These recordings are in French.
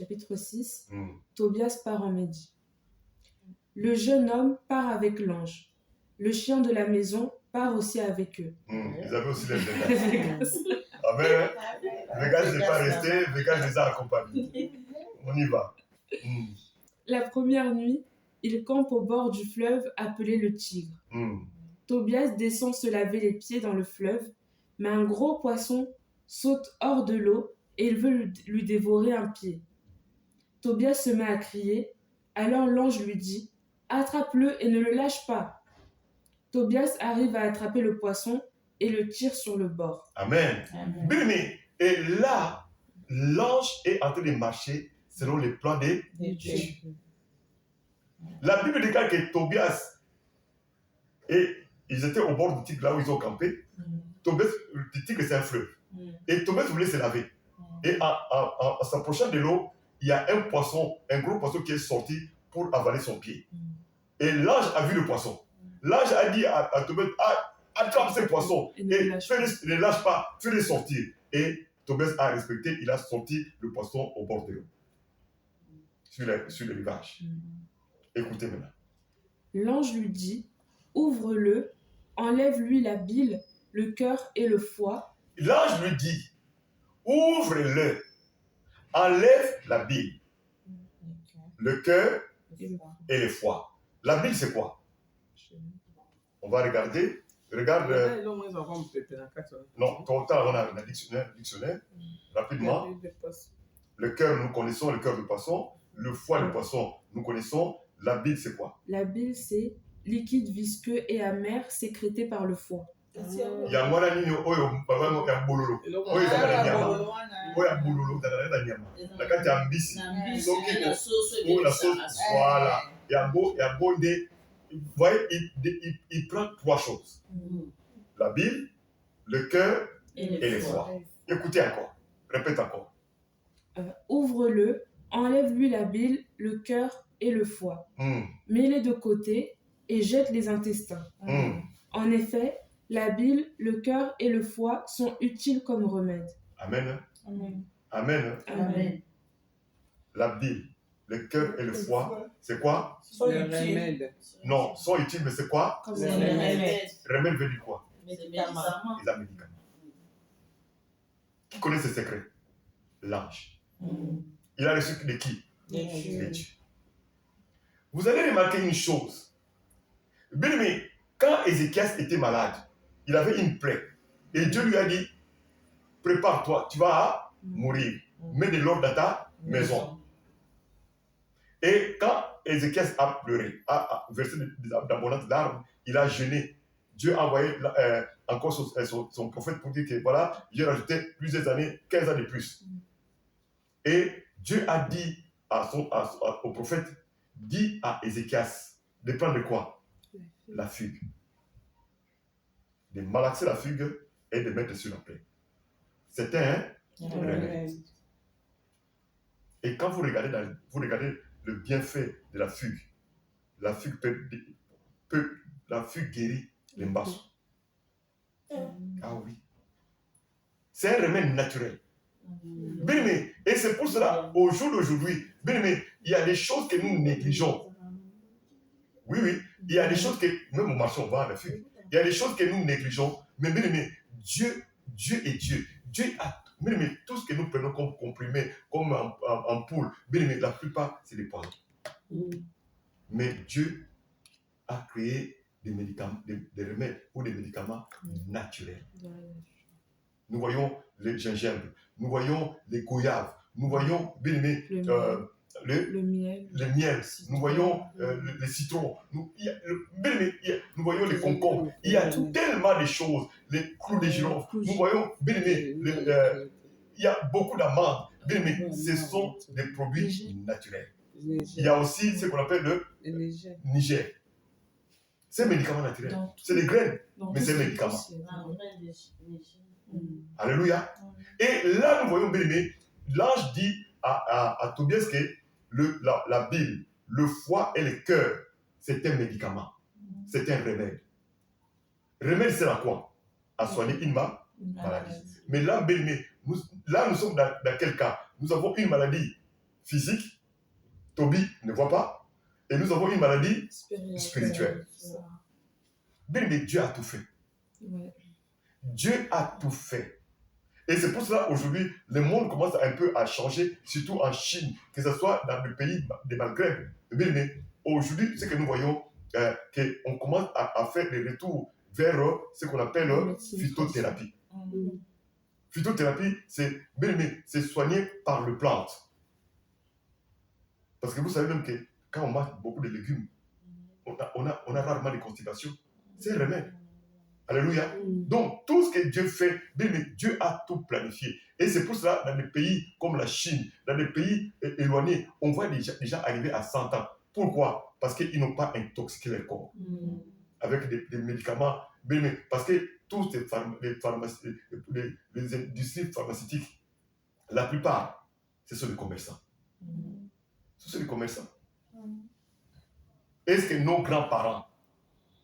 chapitre 6, Tobias part en Médie. Le jeune homme part avec l'ange. Le chien de la maison part aussi avec eux. Ils avaient aussi les Vegas. Amen. Vegas n'est pas resté, Vegas les a accompagnés. On y va. La première nuit, il campe au bord du fleuve appelé le Tigre. Tobias descend se laver les pieds dans le fleuve, mais un gros poisson saute hors de l'eau et il veut lui dévorer un pied. Tobias se met à crier, alors l'ange lui dit « Attrape-le et ne le lâche pas !» Tobias arrive à attraper le poisson et le tire sur le bord. Amen. Bien-aimé, et là, l'ange est en train de marcher selon les plans de Dieu. La Bible déclare que Tobias et ils étaient au bord du Tigre, là où ils ont campé. Tobias, le Tigre, c'est un fleuve. Et Tobias voulait se laver. Et en s'approchant de l'eau, il y a un poisson, un gros poisson qui est sorti pour avaler son pied. Et l'ange a vu le poisson. L'ange a dit à Tobias, attrape ce poisson et ne lâche pas, fais-le sortir. Et Tobias a respecté, il a sorti le poisson au bord de l'eau, sur le rivage. Écoutez maintenant. L'ange lui dit, ouvre-le, enlève-lui la bile, le cœur et le foie. L'ange lui dit, ouvre-le, enlève la bile, le cœur et le foie. La bile, c'est quoi? On va regarder. Regarde. Non, quand on a un dictionnaire, rapidement. Le cœur, nous connaissons le cœur du poisson. Le foie du poisson, nous connaissons. La bile, c'est quoi? La bile, c'est liquide visqueux et amer sécrété par le foie. Il y a un nini oyo bavano ya bololo oyo za nyama oyo ya bololo za nyama na kati ya mbisi soki la sauce voilà ya bonde. Vous voyez, il prend trois choses. La bile, le cœur et le foie. Écoutez encore. Répète encore. Ouvre-le, enlève-lui la bile, le cœur et le foie. Mets-les de côté et jette les intestins. En effet, la bile, le cœur et le foie sont utiles comme remède. Amen. Amen. Amen. La bile, le cœur et le foie, c'est quoi? Sont utiles. Non, sont utiles, mais c'est quoi? Comme des remèdes. Remède veut dire quoi? Médicaments. Les médicaments. Qui connaît ces secrets? L'ange. Il a reçu de qui? De Dieu. Vous allez remarquer une chose. Bien aimé, quand Ézéchias était malade, il avait une plaie. Et Dieu lui a dit, prépare-toi, tu vas mourir. Mets de l'ordre dans ta maison. Et quand Ézéchias a pleuré, a versé d'abondantes larmes, il a jeûné. Dieu a envoyé encore son prophète pour dire que voilà, j'ai rajouté plusieurs années, 15 ans de plus. Et Dieu a dit au prophète, dit à Ézéchias de prendre quoi? La fugue. De malaxer la fugue et de mettre sur la plaie. C'était un remède. Et quand vous regardez le bienfait de la fugue guérit les mbassos. Ah oui. C'est un remède naturel. Bien aimé, et c'est pour cela, au jour d'aujourd'hui, bien aimé, il y a des choses que nous négligeons. Oui, il y a des choses que, même au marché, on va à la fugue. Il y a des choses que nous négligeons, mais bien aimé, Dieu est Dieu. Dieu a, bien aimé, tout ce que nous prenons comme comprimé, comme ampoule, bien aimé, la plupart, c'est des poisons. Mais Dieu a créé des médicaments, des remèdes ou des médicaments naturels. Nous voyons le gingembre, nous voyons les goyaves, nous voyons, bien aimé, le miel, nous voyons les citrons, nous voyons les concombres. Il y a tellement de choses, les clous de girofle, nous voyons, bien aimé, il y a beaucoup d'amandes. Bien aimé, ce sont des produits naturels. Il y a aussi ce qu'on appelle le Niger. C'est un médicament naturel. C'est des graines, mais c'est un médicament. Alléluia. Et là, nous voyons, bien aimé, l'ange dit à Tobias que la bile, le foie et le cœur, c'est un médicament. C'est un remède. Remède, c'est à quoi? À soigner une maladie. Mais là, bien aimé, nous sommes dans quel cas? Nous avons une maladie physique, Toby ne voit pas, et nous avons une maladie spirituelle. Bien, mais Dieu a tout fait. Ouais. Dieu a tout fait. Et c'est pour cela aujourd'hui, le monde commence un peu à changer, surtout en Chine, que ce soit dans le pays des Maghreb. Mais aujourd'hui, ce que nous voyons, qu'on commence à faire des retours vers ce qu'on appelle phytothérapie. Phytothérapie, c'est soigné par le plante. Parce que vous savez même que quand on mange beaucoup de légumes, on a rarement des constipations. C'est un remède. Alléluia. Donc, tout ce que Dieu fait, Dieu a tout planifié. Et c'est pour cela, dans des pays comme la Chine, dans des pays éloignés, on voit des gens arriver à 100 ans. Pourquoi? Parce qu'ils n'ont pas intoxiqué leur corps avec des médicaments. Parce que tous les industries pharmaceutiques, la plupart, ce sont des commerçants. Ce sont des commerçants. Est-ce que nos grands-parents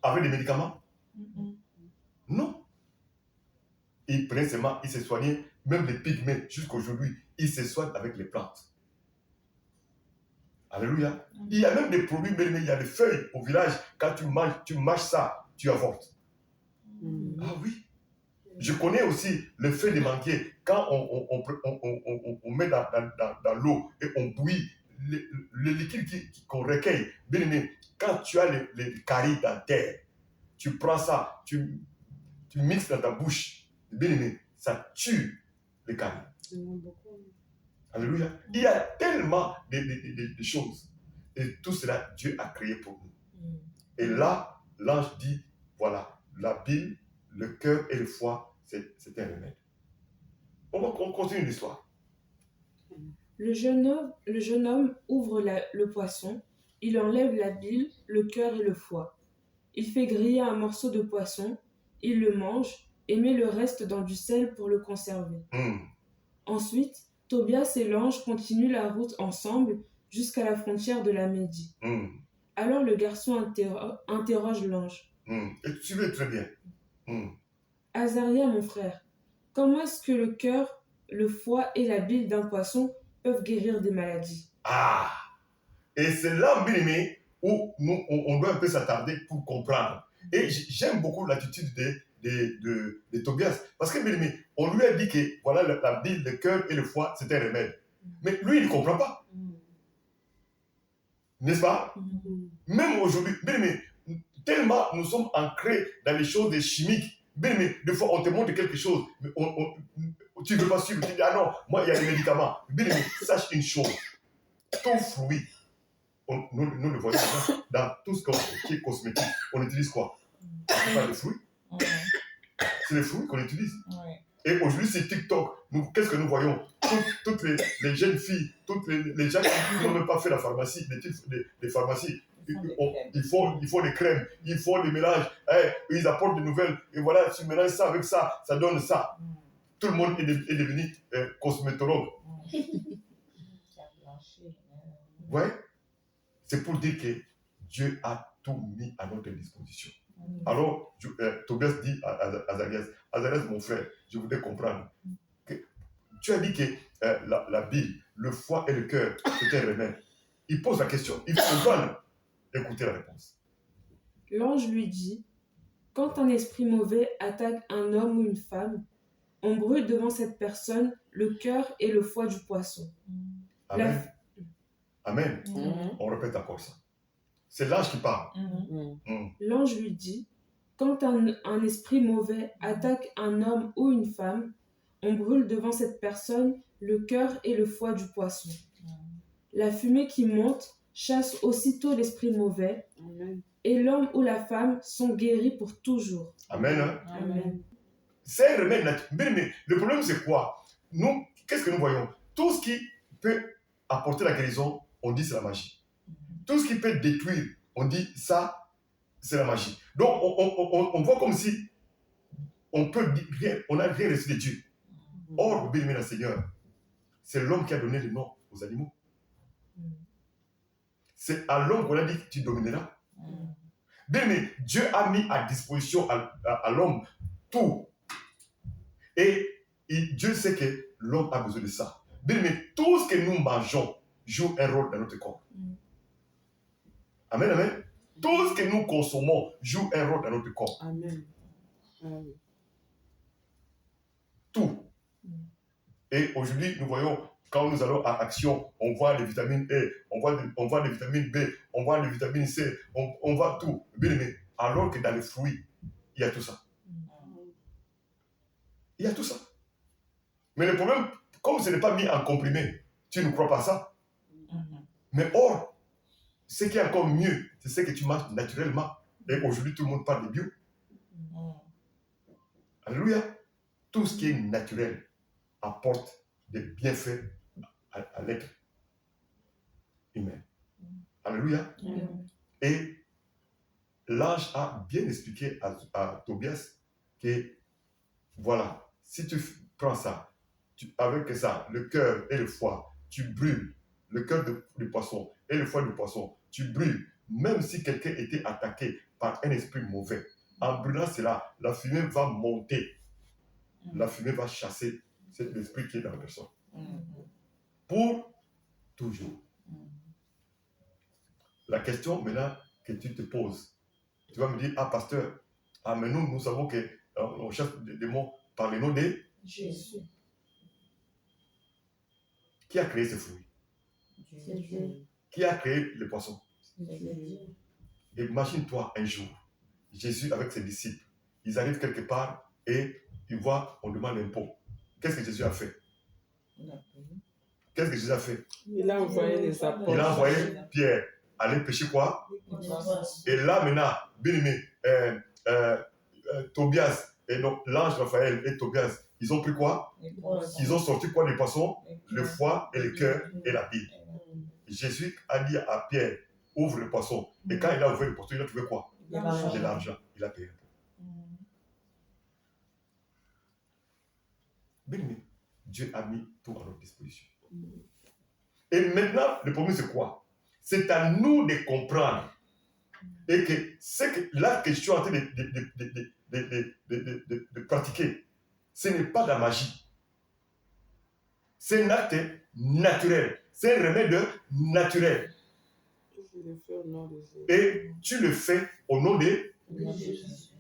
avaient des médicaments? Non. Ils prenaient seulement, ils se soignaient, même les pygmées, jusqu'à aujourd'hui, ils se soignent avec les plantes. Alléluia. Il y a même des produits, mais il y a des feuilles au village, quand tu manges ça, tu avortes. Ah oui. Je connais aussi le feuille de manguier, quand on met dans l'eau et on bouillit, le liquide qu'on recueille, quand tu as les caries dentaires, tu prends ça, tu mixes dans ta bouche, ça tue les caries. Alléluia. Il y a tellement de choses. Et tout cela, Dieu a créé pour nous. Et là, l'ange dit, voilà, la bile, le cœur et le foie, c'est un remède. On continue l'histoire. Le jeune homme ouvre le poisson, il enlève la bile, le cœur et le foie. Il fait griller un morceau de poisson, il le mange et met le reste dans du sel pour le conserver. Ensuite, Tobias et l'ange continuent la route ensemble jusqu'à la frontière de la Médie. Alors le garçon interroge l'ange. Et tu veux très bien. Azaria, mon frère, comment est-ce que le cœur, le foie et la bile d'un poisson peuvent guérir des maladies? Ah! Et c'est là, bien-aimé, où on doit un peu s'attarder pour comprendre. Et j'aime beaucoup l'attitude de Tobias. Parce que, bien-aimé, on lui a dit que voilà, la bile, le cœur et le foie, c'était un remède. Mais lui, il ne comprend pas. N'est-ce pas? Même aujourd'hui, bien-aimé, tellement nous sommes ancrés dans les choses des chimiques. Mais des fois, on te montre quelque chose, mais tu ne veux pas suivre. Tu dis, ah non, moi, il y a des médicaments. Mais sache une chose. Ton fruit, nous le voyons dans tout ce qui est cosmétique. On utilise quoi? C'est pas les fruits. C'est les fruits qu'on utilise. Et aujourd'hui, c'est TikTok. Qu'est-ce que nous voyons? Toutes les jeunes filles, toutes les gens qui n'ont même pas fait la pharmacie, les pharmacies, ils font des crèmes, ils font des mélanges, ils apportent des nouvelles, et voilà, tu mélanges ça avec ça, ça donne ça. Tout le monde est devenu cosmétologue. Ouais. C'est pour dire que Dieu a tout mis à notre disposition. Alors, Tobias dit à Azarias, mon frère, je voudrais comprendre. Tu as dit que la bile, le foie et le cœur, c'était un remède. Il pose la question, il faut comprendre. Écoutez la réponse. L'ange lui dit, quand un esprit mauvais attaque un homme ou une femme, on brûle devant cette personne le cœur et le foie du poisson. Amen. Amen. On répète encore ça. C'est l'ange qui parle. L'ange lui dit, quand un esprit mauvais attaque un homme ou une femme, on brûle devant cette personne le cœur et le foie du poisson. La fumée qui monte chasse aussitôt l'esprit mauvais, et l'homme ou la femme sont guéris pour toujours. Amen. Amen. C'est un remède naturel. Mais le problème, c'est quoi? Nous, qu'est-ce que nous voyons? Tout ce qui peut apporter la guérison, on dit c'est la magie. Tout ce qui peut détruire, on dit ça, c'est la magie. Donc, on voit comme si on n'a rien reçu de Dieu. Or, bien aimé Seigneur, c'est l'homme qui a donné le nom aux animaux. C'est à l'homme qu'on a dit que tu domineras. Bien aimé, Dieu a mis à disposition à l'homme tout. Et Dieu sait que l'homme a besoin de ça. Bien aimé, tout ce que nous mangeons, joue un rôle dans notre corps. Amen, amen. Tout ce que nous consommons joue un rôle dans notre corps. Amen. Amen. Tout. Et aujourd'hui, nous voyons, quand nous allons à Action, on voit les vitamines E, on voit les vitamines B, on voit les vitamines C, on voit tout. Bien aimé. Alors que dans les fruits, il y a tout ça. Il y a tout ça. Mais le problème, comme ce n'est pas mis en comprimé, tu ne crois pas ça. Mais or, ce qui est encore mieux, c'est ce que tu manges naturellement. Et aujourd'hui, tout le monde parle de bio. Alléluia. Tout ce qui est naturel apporte des bienfaits à l'être humain. Alléluia. Et l'ange a bien expliqué à Tobias que, voilà, si tu prends ça, avec ça, le cœur et le foie, tu brûles le cœur du poisson et le foie du poisson, tu brûles, même si quelqu'un était attaqué par un esprit mauvais. En brûlant cela, la fumée va monter. La fumée va chasser cet esprit qui est dans la personne. Pour toujours. La question maintenant que tu te poses, tu vas me dire, ah pasteur, ah mais nous savons qu'on chasse des démons par le nom de Jésus. Qui a créé ce fruit? Qui a créé le poisson? Imagine-toi un jour, Jésus avec ses disciples, ils arrivent quelque part et ils voient, on demande l'impôt. Qu'est-ce que Jésus a fait? Qu'est-ce que Jésus a fait? Il a envoyé les apôtres. Il a envoyé Pierre aller pêcher quoi? Et là maintenant, bien aimé, Tobias, et donc l'ange Raphaël et Tobias, ils ont pris quoi? Ils ont sorti quoi des poissons? Le foie et le cœur et la bile. Jésus a dit à Pierre, ouvre le poisson. Et quand il a ouvert le poisson, il a trouvé quoi? De l'argent. Il a payé. Bien aimé, Dieu a mis tout à notre disposition. Et maintenant, le problème c'est quoi? C'est à nous de comprendre. Et que c'est que là que je suis en train de pratiquer, ce n'est pas de la magie. C'est un acte naturel. C'est un remède naturel. Et tu le fais au nom de Jésus.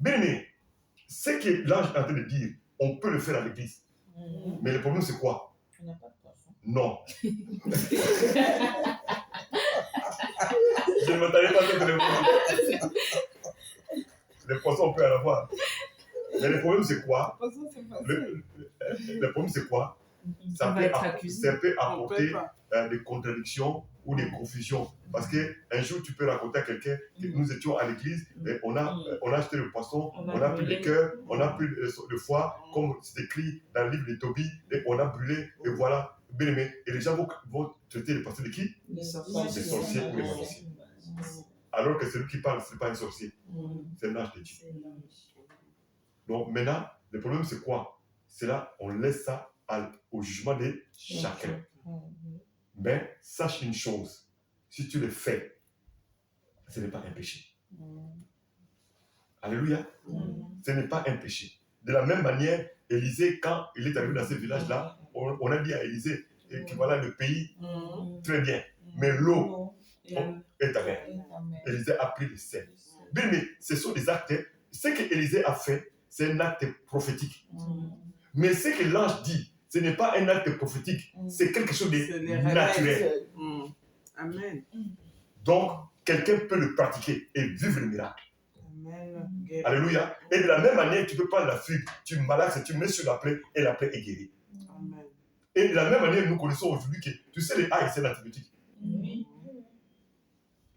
Bien aimé, ce que l'ange est en train de dire, on peut le faire à l'église. Mais le problème c'est quoi? On n'a pas de poisson. Non. Je ne m'attendais pas à ce que les poissons, on peut en avoir. Mais le problème c'est quoi? Le problème c'est quoi? Ça peut apporter des contradictions ou des confusions. Parce qu'un jour, tu peux raconter à quelqu'un que nous étions à l'église, et on a acheté le poisson, on a pris le cœur, on a pris le foie, comme c'est écrit dans le livre de Tobie, et on a brûlé, et voilà. Bien aimé. Et les gens vont traiter les poissons de qui? Des sorciers ou des magiciens. Alors que celui qui parle, ce n'est pas un sorcier, c'est un ange de Dieu. Donc maintenant, le problème c'est quoi? C'est là, on laisse ça au jugement de chacun. Mais sache une chose, si tu le fais, ce n'est pas un péché. Alléluia. Ce n'est pas un péché. De la même manière, Élisée, quand il est arrivé dans ce village-là, on a dit à Élisée que voilà le pays, très bien, mais l'eau est amère. Élisée a pris le sel. Bien, mais ce sont des actes. Ce que Élisée a fait, c'est un acte prophétique. Mais ce que l'ange dit, ce n'est pas un acte prophétique, c'est quelque chose de naturel. Amen. Donc, quelqu'un peut le pratiquer et vivre le miracle. Amen. Alléluia. Et de la même manière, tu peux prendre la figue, tu malaxes, tu mets sur la plaie et la plaie est guérie. Amen. Et de la même manière, nous connaissons aujourd'hui que, tu sais, les haïs, c'est l'antibiotique. Oui.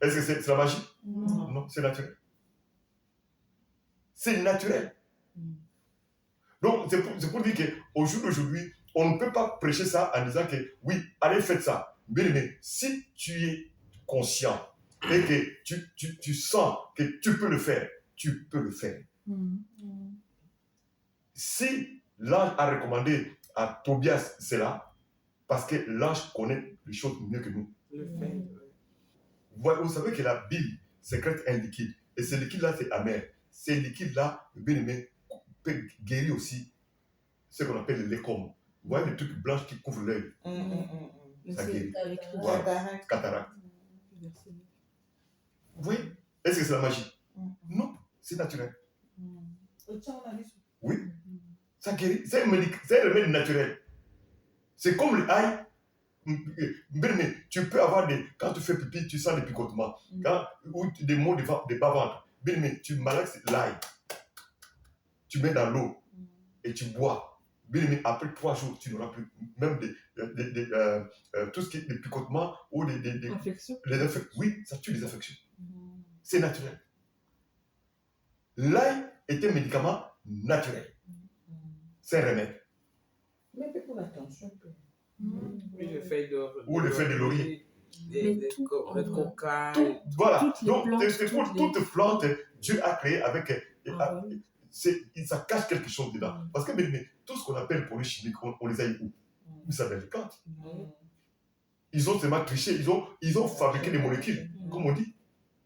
Est-ce que c'est la magie? Non, c'est naturel. C'est naturel. Donc, c'est pour dire qu'au jour d'aujourd'hui, on ne peut pas prêcher ça en disant que, oui, allez, faites ça. Mais si tu es conscient et que tu sens que tu peux le faire, tu peux le faire. Si l'ange a recommandé à Tobias cela, parce que l'ange connaît les choses mieux que nous. Vous savez que la bile sécrète un liquide. Et ce liquide-là, c'est amer. Ce liquide-là, bien aimé, peut guérir aussi ce qu'on appelle les lécomes. Vous voyez les trucs blancs qui couvrent l'œil. Ça guérit. écrit. Voilà. Cataracte. Vous voyez? Est-ce que c'est la magie? Non, c'est naturel. Oui, ça guérit. C'est un remède naturel. C'est comme le ail. Tu peux avoir quand tu fais pipi, tu sens des picotements. Ou des maux de bas-ventre. Tu malaxes l'ail. Tu mets dans l'eau et tu bois. Après 3 jours, tu n'auras plus même tout ce qui est des picotements ou des Infection. Oui, ça tue les infections. C'est naturel. L'ail est un médicament naturel. C'est un remède. Mais pour la tension, oui, le fait de... Ou le fait de laurier. Des coca. Voilà. Toutes les Donc, plantes, toute plante, Dieu a créé avec... ça cache quelque chose dedans. Parce que tout ce qu'on appelle produits chimiques, on les a eu où? Vous savez, les plantes. Ils ont seulement triché, ils ont fabriqué des molécules, comme on dit.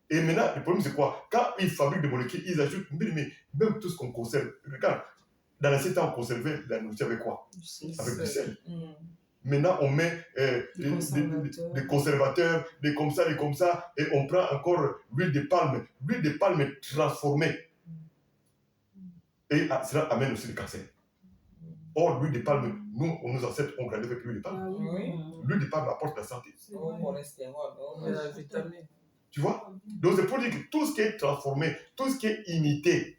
Et maintenant, le problème, c'est quoi? Quand ils fabriquent des molécules, ils ajoutent, même tout ce qu'on conserve. Regarde, dans l'assiette, on conservait la nourriture avec quoi? Avec du sel. Maintenant, on met des conservateurs, des comme ça, et on prend encore l'huile de palme. L'huile de palme est transformée. Et cela amène aussi le cancer. Or, l'huile de palme, nous, nos ancêtres ont grandi avec l'huile de palme. L'huile de palme apporte la santé. La vitamine. Tu vois? Donc, c'est pour dire que tout ce qui est transformé, tout ce qui est imité,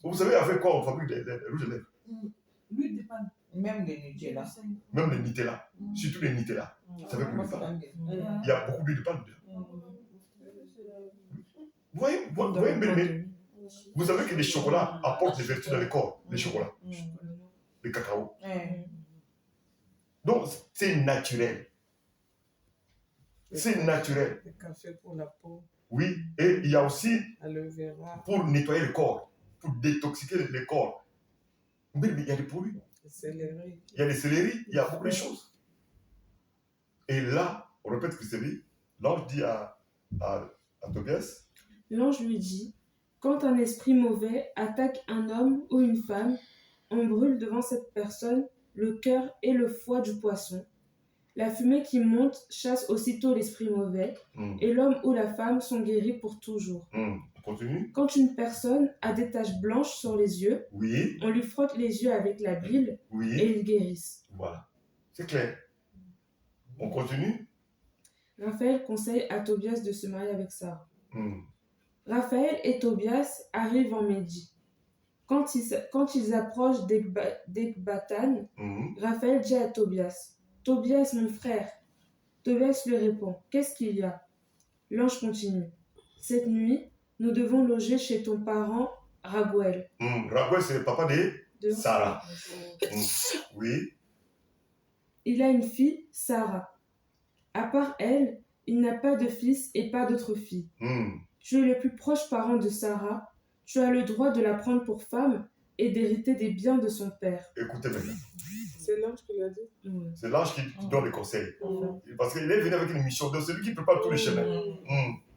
vous savez avec quoi on fabrique des rouges à lèvres? L'huile de palme. Même les Nutella. Même les Nutella. Surtout les Nutella. Ça fait plus de palme. Il y a beaucoup d'huile de palme dedans. Vous voyez, vous savez que les chocolats apportent des vertus dans le corps. Les chocolats. Le cacao. Donc, c'est naturel. C'est naturel. Le café pour la peau. Oui, et il y a aussi Aloe vera. pour nettoyer le corps, pour détoxiquer le corps. Mais il y a des produits. Le céleri. Il y a des céleris, il y a beaucoup de choses. Et là, on répète ce que c'est dit. L'ange dit à Tobias. L'ange lui dit, quand un esprit mauvais attaque un homme ou une femme, on brûle devant cette personne le cœur et le foie du poisson. La fumée qui monte chasse aussitôt l'esprit mauvais, et l'homme ou la femme sont guéris pour toujours. On continue. Quand une personne a des taches blanches sur les yeux, Oui. On lui frotte les yeux avec la bile, et ils guérissent. Voilà. C'est clair. On continue. Raphaël conseille à Tobias de se marier avec Sarah. Raphaël et Tobias arrivent en Médie. Quand ils approchent d'Ecbatane, Raphaël dit à Tobias, « Tobias, mon frère !» Tobias lui répond, « Qu'est-ce qu'il y a ?» L'ange continue, « Cette nuit, nous devons loger chez ton parent Raguel. » Raguel, c'est le papa de Sarah. Oui. Il a une fille, Sarah. À part elle, il n'a pas de fils et pas d'autre fille. Tu es le plus proche parent de Sarah. Tu as le droit de la prendre pour femme et d'hériter des biens de son père. Écoutez maintenant. C'est l'ange qui l'a dit. C'est l'ange qui donne les conseils. Parce qu'il est venu avec une mission de celui qui prépare tous les chemins.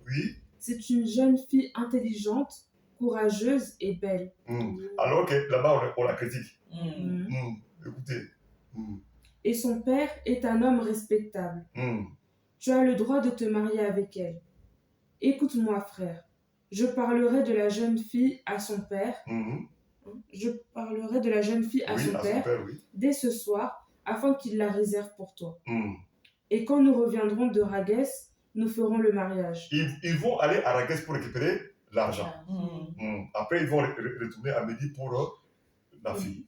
Oui. C'est une jeune fille intelligente, courageuse et belle. Alors que là-bas, on la critique. Écoutez. Et son père est un homme respectable. Tu as le droit de te marier avec elle. Écoute-moi, frère. Je parlerai de la jeune fille à son père. Je parlerai de la jeune fille à son père dès ce soir, afin qu'il la réserve pour toi. Et quand nous reviendrons de Ragues, nous ferons le mariage. Ils vont aller à Ragues pour récupérer l'argent. Après, ils vont retourner à Médie pour la fille.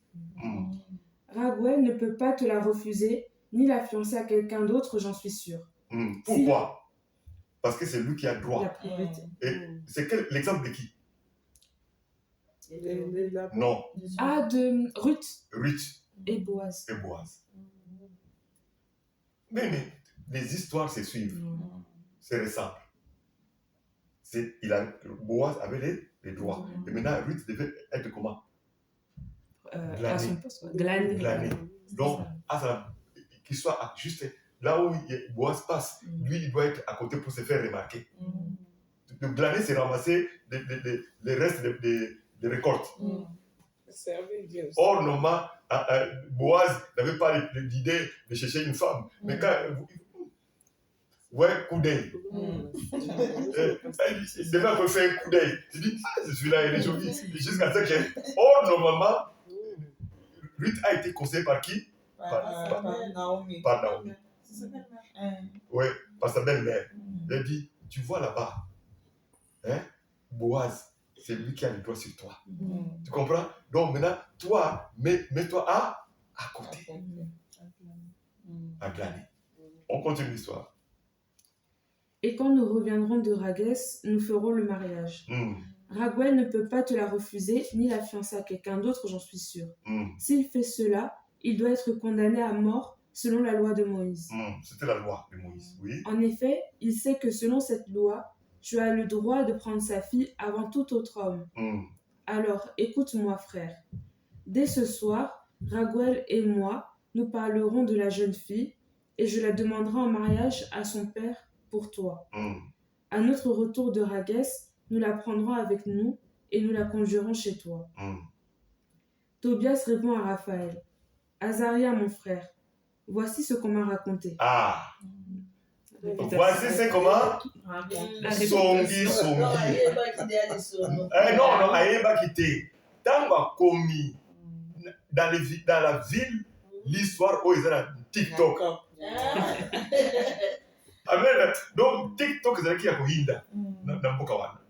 Raguel ne peut pas te la refuser, ni la fiancer à quelqu'un d'autre, j'en suis sûre. Pourquoi? Parce que c'est lui qui a le droit. La priorité. Et c'est l'exemple de qui? Non. Ah, de Ruth. Ruth. Et Boaz. Mais les histoires se suivent. C'est récent. Boaz avait les droits. Et maintenant, Ruth devait être comment? Glané. Donc, qu'il soit juste là où Boaz passe, lui, il doit être à côté pour se faire remarquer. Le glaner, c'est ramasser les restes des récoltes. Or, normalement, Boaz n'avait pas l'idée de chercher une femme. Mais quand... Ouais, coup d'œil. Il devait un peu faire un coup d'œil. Il dit, celui-là, il est joli. Jusqu'à ce que, normalement, Ruth a été conseillée par qui? Par Naomi. Par Naomi. Oui, par sa belle-mère. Elle a dit, tu vois là-bas, hein, Boaz, c'est lui qui a le doigt sur toi. Tu comprends? Donc maintenant, toi, mets-toi à côté. À glaner. On continue l'histoire. Et quand nous reviendrons de Raguès, nous ferons le mariage. Raguel ne peut pas te la refuser, ni la fiancer à quelqu'un d'autre, j'en suis sûre. S'il fait cela, il doit être condamné à mort selon la loi de Moïse. C'était la loi de Moïse, oui. En effet, il sait que selon cette loi, tu as le droit de prendre sa fille avant tout autre homme. Alors, écoute-moi, frère. Dès ce soir, Raguel et moi, nous parlerons de la jeune fille et je la demanderai en mariage à son père pour toi. À notre retour de Raguès, nous la prendrons avec nous et nous la conduirons chez toi. Tobias répond à Raphaël. Azaria, mon frère, voici ce qu'on m'a raconté. Voici c'est comment? Songi. Non, Aïeba quitté. Tant commis dans la ville l'histoire où ils ont TikTok. Amen. Donc TikTok c'est qui a Kohinda dans Bokawana.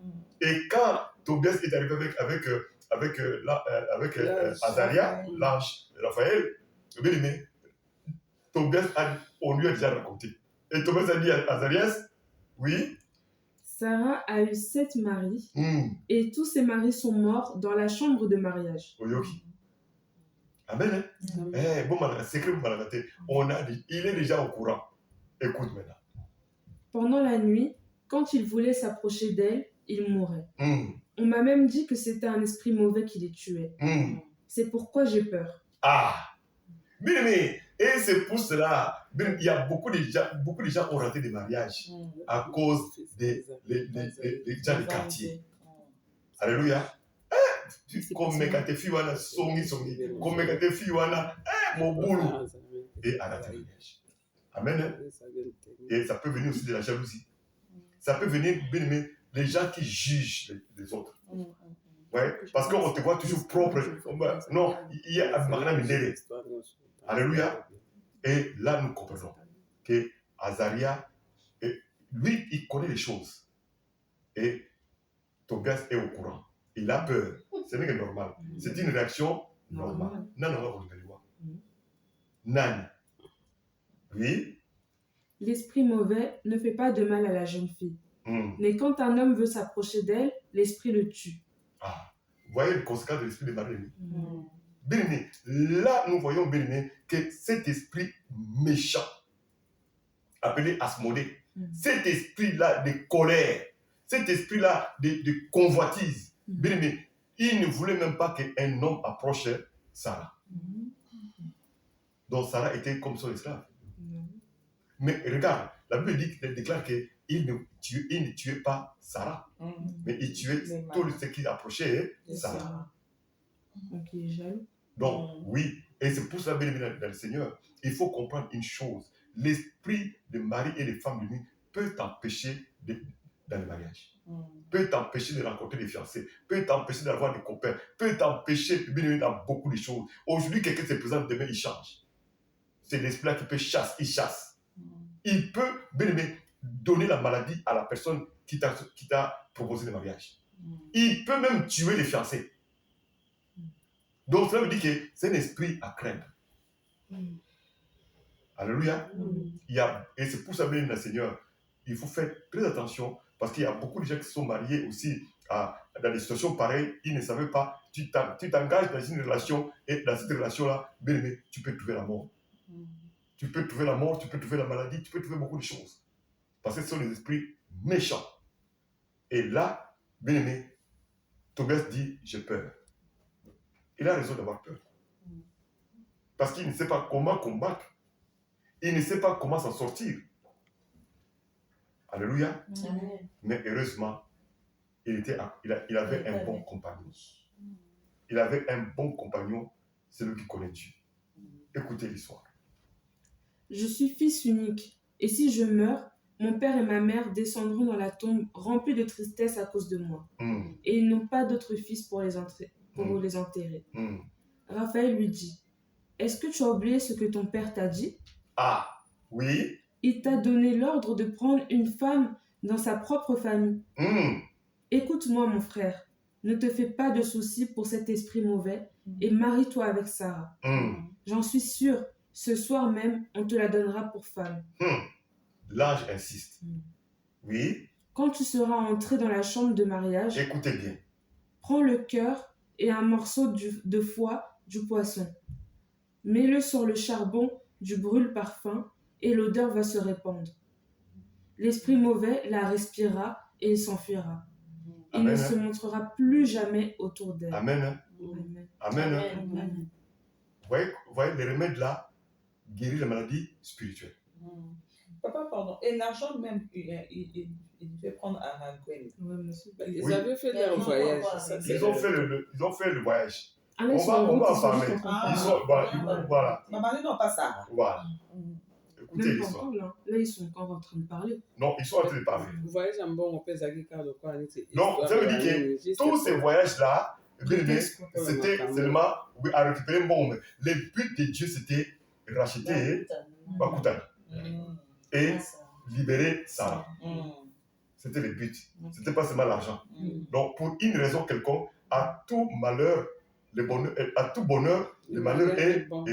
Et quand Tobias est arrivé avec Azaria, l'ange Raphaël, Tobias on lui a déjà raconté. Et Tobias a dit à Azarias, oui. Sarah a eu 7 maris et tous ses maris sont morts dans la chambre de mariage. Oyoki. Amen. Bon, secret, il est déjà au courant. Écoute maintenant. Pendant la nuit, quand il voulait s'approcher d'elle, il mourait. On m'a même dit que c'était un esprit mauvais qui les tuait. C'est pourquoi j'ai peur. Mais, et c'est pour cela, il y a beaucoup de gens qui ont raté des mariages à cause des gens du quartier. Alléluia. Comme quand tes filles wana songi, comme quand tes filles wana moboulou et à rater le mariage. Amen. Et ça peut venir aussi de la jalousie. Ça peut venir les gens qui jugent les autres. Ouais, parce qu'on te voit toujours propre. Non, il y a un magasin de Alléluia. Et là, nous comprenons que Azaria, lui, il connaît les choses. Et Tobias est au courant. Il a peur. Ce n'est que normal. C'est une réaction normale. Nan. Oui. L'esprit mauvais ne fait pas de mal à la jeune fille. Mais quand un homme veut s'approcher d'elle, l'esprit le tue. Vous voyez le conséquence de l'esprit de Marie. Béni. Là, nous voyons béni que cet esprit méchant, appelé Asmodée, cet esprit-là de colère, cet esprit-là de convoitise, béni, il ne voulait même pas qu'un homme approche Sarah. Donc Sarah était comme son esclave. Mais regarde, la Bible déclare qu'il ne tuait pas Sarah, mais il tuait tout ce qui approchait Sarah. Donc il est jaloux. Donc, oui, et c'est pour ça, bien dans le Seigneur, il faut comprendre une chose. L'esprit de mari et de femme de nuit peut t'empêcher dans le mariage, peut t'empêcher de rencontrer des fiancés, peut t'empêcher d'avoir des copains, peut t'empêcher de venir dans beaucoup de choses. Aujourd'hui, quelqu'un se présente, demain, il change. C'est l'esprit-là qui peut chasser, il chasse. Il peut donner la maladie à la personne qui t'a proposé le mariage. Il peut même tuer les fiancés. Donc, cela veut dire que c'est un esprit à craindre. Alléluia. Et c'est pour ça, bien le Seigneur, il faut faire très attention parce qu'il y a beaucoup de gens qui sont mariés aussi dans des situations pareilles. Ils ne savaient pas. Tu t'engages dans une relation et dans cette relation-là, bien aimé, tu peux trouver la mort. Tu peux trouver la mort, tu peux trouver la maladie, tu peux trouver beaucoup de choses. Parce que ce sont des esprits méchants. Et là, bien aimé, Tobias dit, j'ai peur. Il a raison d'avoir peur. Parce qu'il ne sait pas comment combattre. Il ne sait pas comment s'en sortir. Alléluia. Mais heureusement, il avait un bon compagnon. Il avait un bon compagnon celui qui connaît Dieu. Écoutez l'histoire. Je suis fils unique, et si je meurs, mon père et ma mère descendront dans la tombe remplis de tristesse à cause de moi. Et ils n'ont pas d'autre fils pour les enterrer. Raphaël lui dit, est-ce que tu as oublié ce que ton père t'a dit? Ah, oui. Il t'a donné l'ordre de prendre une femme dans sa propre famille. Écoute-moi, mon frère, ne te fais pas de soucis pour cet esprit mauvais et marie-toi avec Sarah. J'en suis sûre, ce soir même, on te la donnera pour femme. L'ange insiste. Oui. Quand tu seras entré dans la chambre de mariage, écoutez bien. Prends le cœur et un morceau de foie du poisson. Mets-le sur le charbon du brûle-parfum et l'odeur va se répandre. L'esprit mauvais la respirera et il s'enfuira. Il ne se montrera plus jamais autour d'elle. Amen. Amen. Amen. Vous voyez, les remèdes là guérissent les maladies spirituelles. Papa, pardon. Et l'argent même, il devait prendre à Raguel. Ils avaient fait leur voyage. Ils ont fait le voyage. Alors, on va en parler. Voilà. Maman, non, pas ça. Voilà. Écoutez l'histoire. Là, ils sont encore en train de parler. Non, ils sont en train de parler. Vous voyez, j'aime bon, on peut zagir de quoi. Non, ça veut dire que tous ces voyages-là, c'était seulement à récupérer bon. Le but de Dieu, c'était racheter Bakoutan et libérer Sarah. C'était le but. C'était pas seulement l'argent. Donc, pour une raison quelconque, à tout malheur, à tout bonheur, le malheur est bon.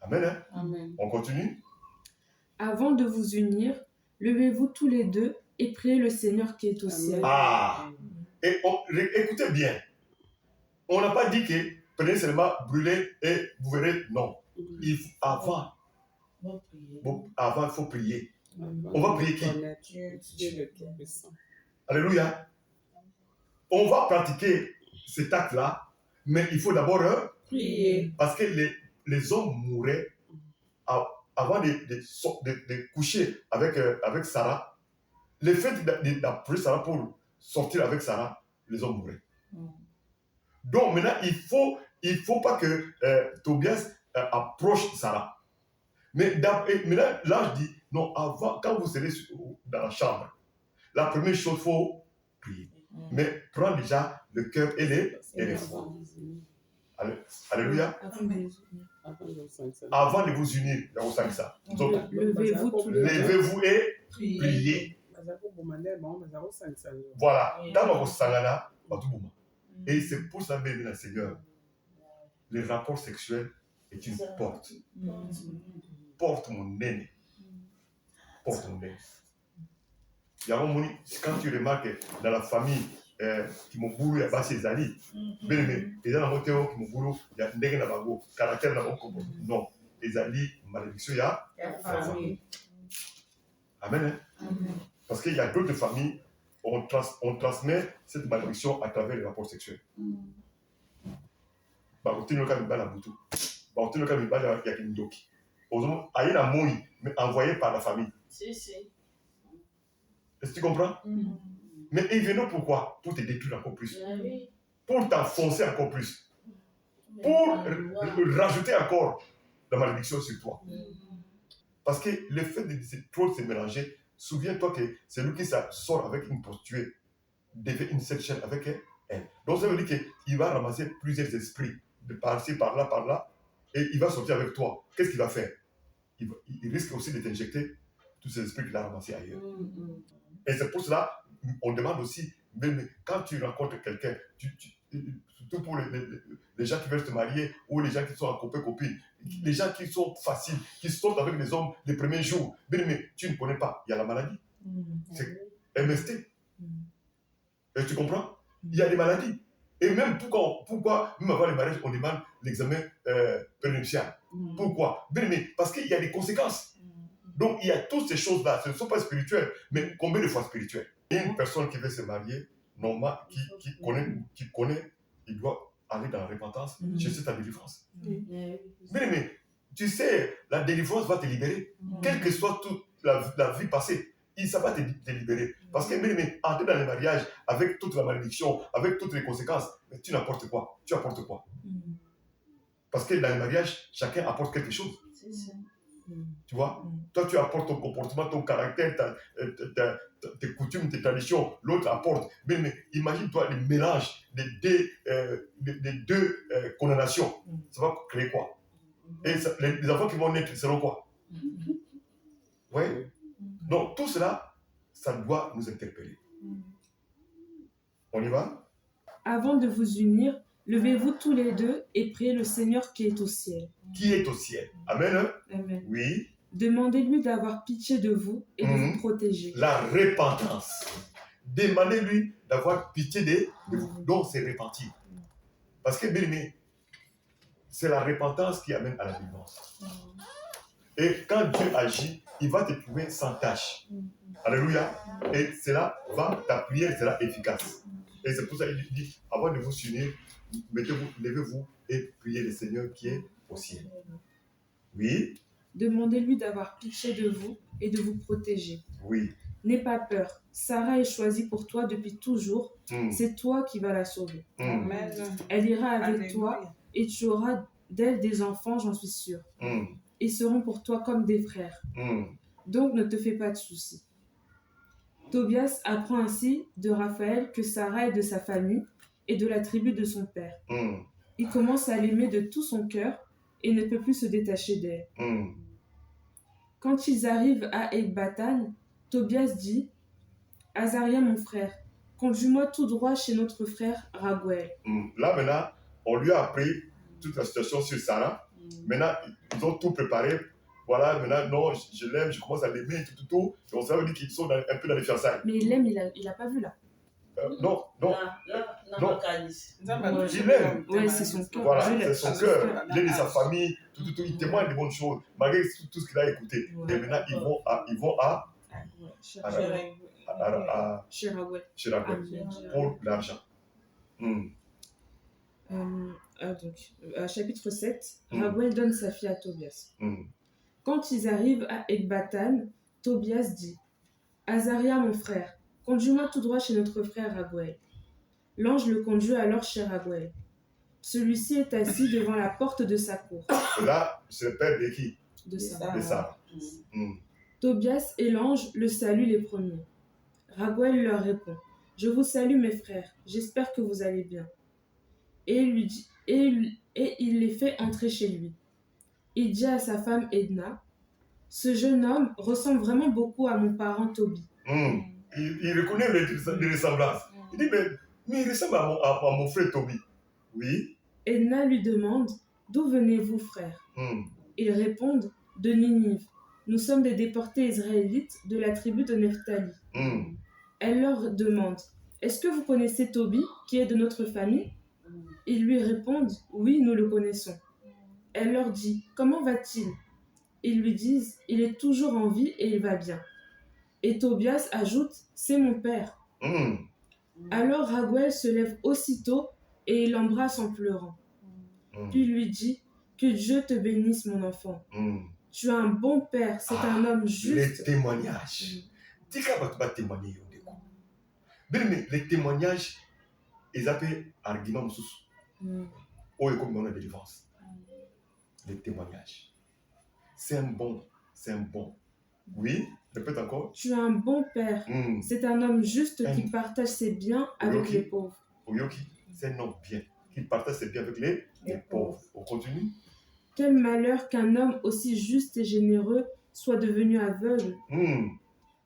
Amen. Amen. On continue. Avant de vous unir, levez-vous tous les deux et priez le Seigneur qui est au ciel. Ah. Et écoutez bien. On n'a pas dit que prenez seulement brûler et vous verrez. Non. Avant, il faut prier. On va prier qui? Alléluia. On va pratiquer cet acte-là, mais il faut d'abord prier. Parce que les hommes mouraient avant de coucher avec Sarah. Le fait d'appeler Sarah pour sortir avec Sarah, les hommes mouraient. Donc maintenant, il faut pas que Tobias approche Sarah. Mais maintenant, l'ange dit, non, avant, quand vous serez dans la chambre, la première chose, il faut prier. Mais prends déjà le cœur et les foi. Alléluia. Avant de vous unir, il y a aussi ça. Donc, levez-vous et priez. Voilà. Et c'est pour ça que le Seigneur, les rapports sexuels est une porte. Porte mon nez. Porte mon nez. Il y a un moment, quand tu remarques dans la famille, qui m'ont boulou, il y a pas ses alliés. Mais il y a un moteur qui m'ont boulou, il y a un nègre dans le caractère dans le non. Les alliés, malédiction, il y a. Amen. Parce qu'il y a d'autres familles, on transmet cette malédiction à travers les rapports sexuels. On tient le cas de la boutou. On tient le cas de la il y a une doki. Il y a un moui, mais envoyé par la famille. Est-ce que tu comprends? Mais ils viennent pourquoi? Pour te détruire encore plus. Pour t'enfoncer encore plus. Pour rajouter encore la malédiction sur toi. Parce que le fait de trop se mélanger, souviens-toi que c'est lui qui sort avec une prostituée, devient une seule chaîne avec elle. Donc ça veut dire qu'il va ramasser plusieurs esprits, de par-ci, par-là, et il va sortir avec toi. Qu'est-ce qu'il va faire? Il risque aussi de t'injecter tous ces esprits qu'il a ramassés ailleurs. Et c'est pour cela, on demande aussi, même quand tu rencontres quelqu'un, surtout pour les gens qui veulent se marier, ou les gens qui sont en copain-copine, les gens qui sont faciles, qui sortent avec les hommes les premiers jours, mais tu ne connais pas, il y a la maladie. C'est MST. Et tu comprends? Il y a des maladies. Et même pourquoi même avant le mariage, on demande l'examen prénuptial. Pourquoi? Parce qu'il y a des conséquences. Donc, il y a toutes ces choses-là. Ce ne sont pas spirituelles, mais combien de fois spirituelles? Une personne qui veut se marier, normal, qui connaît, il doit aller dans la repentance, chercher ta délivrance. Mais tu sais, la délivrance va te libérer. Quelle que soit toute la vie passée, ça va te libérer. Parce que, mais entrer dans le mariage avec toute la malédiction, avec toutes les conséquences, mais tu n'apportes quoi? Tu apportes quoi? Parce que dans le mariage, chacun apporte quelque chose. C'est ça. Tu vois? Toi, tu apportes ton comportement, ton caractère, tes coutumes, tes traditions. L'autre apporte. Mais imagine-toi le mélange des deux condamnations. Ça va créer quoi? Et ça, les enfants qui vont naître seront quoi? Oui. Donc, tout cela, ça doit nous interpeller. On y va? Avant de vous unir, levez-vous tous les deux et priez le Seigneur qui est au ciel. Qui est au ciel? Amen. Hein? Amen. Oui. Demandez-lui d'avoir pitié de vous et de vous protéger. La repentance. Demandez-lui d'avoir pitié de vous. Donc, c'est repentir. Parce que, bien aimé, c'est la repentance qui amène à la délivrance. Et quand Dieu agit, il va te trouver sans tâche. Alléluia. Et cela va, ta prière sera efficace. Et c'est pour ça qu'il dit, avant de vous unir, levez-vous et priez le Seigneur qui est au ciel. Oui. Demandez-lui d'avoir pitié de vous et de vous protéger. Oui. N'aie pas peur. Sarah est choisie pour toi depuis toujours. C'est toi qui vas la sauver. Amen. Elle ira avec toi et tu auras d'elle des enfants, j'en suis sûre. Ils seront pour toi comme des frères. Donc ne te fais pas de soucis. Tobias apprend ainsi de Raphaël que Sarah est de sa famille et de la tribu de son père. Il commence à l'aimer de tout son cœur et ne peut plus se détacher d'elle. Quand ils arrivent à Ecbatane, Tobias dit « Azaria, mon frère, conduis-moi tout droit chez notre frère Raguel. » Là, maintenant, on lui a appris toute la situation sur Sarah. Maintenant, ils ont tout préparé. Voilà, maintenant, non, je l'aime, je commence à l'aimer, tout. Donc, ça veut dire qu'ils sont un peu dans les fiançailles. Mais il l'aime, il n'a pas vu là. Non. Il l'aime. Oui, c'est son cœur. Voilà, c'est son cœur. Il est de sa famille, tout. Il témoigne de bonnes choses, malgré tout ce qu'il a écouté. Ouais. Et maintenant, ils vont à Chez Raguel. pour l'argent. Chapitre 7, Raguel donne sa fille à Tobias. Quand ils arrivent à Ecbatane, Tobias dit « Azaria, mon frère, conduis-moi tout droit chez notre frère Raguel. » L'ange le conduit alors chez Raguel. Celui-ci est assis devant la porte de sa cour. Là, c'est le père de qui? De Sarah. De Sarah. Tobias et l'ange le saluent les premiers. Raguel leur répond « Je vous salue mes frères, j'espère que vous allez bien. » Et il les fait entrer chez lui. Il dit à sa femme Edna « Ce jeune homme ressemble vraiment beaucoup à mon parent Tobi. » Il reconnaît les ressemblances. Il dit mais il ressemble à mon frère Tobi. Oui. Edna lui demande « D'où venez-vous, frère ?» Ils répondent « De Ninive. Nous sommes des déportés israélites de la tribu de Nephtali. » Elle leur demande « Est-ce que vous connaissez Tobi, qui est de notre famille ?» Ils lui répondent « Oui, nous le connaissons. » Elle leur dit « Comment va-t-il » Ils lui disent « Il est toujours en vie et il va bien. » Et Tobias ajoute « C'est mon père. » Alors Raguel se lève aussitôt et il l'embrasse en pleurant. Puis lui dit « Que Dieu te bénisse, mon enfant. Tu as un bon père, c'est un homme juste. » Les témoignages. Dis que tu vas témoigner. Les témoignages, ils appellent argument sous. Ou comme dans la délivrance. Les témoignages. C'est un bon. Oui, répète encore. Tu as un bon père. C'est un homme juste qui partage ses biens avec les pauvres. Oyoki, c'est un homme bien, qui partage ses biens avec les pauvres. On continue. Quel malheur qu'un homme aussi juste et généreux soit devenu aveugle.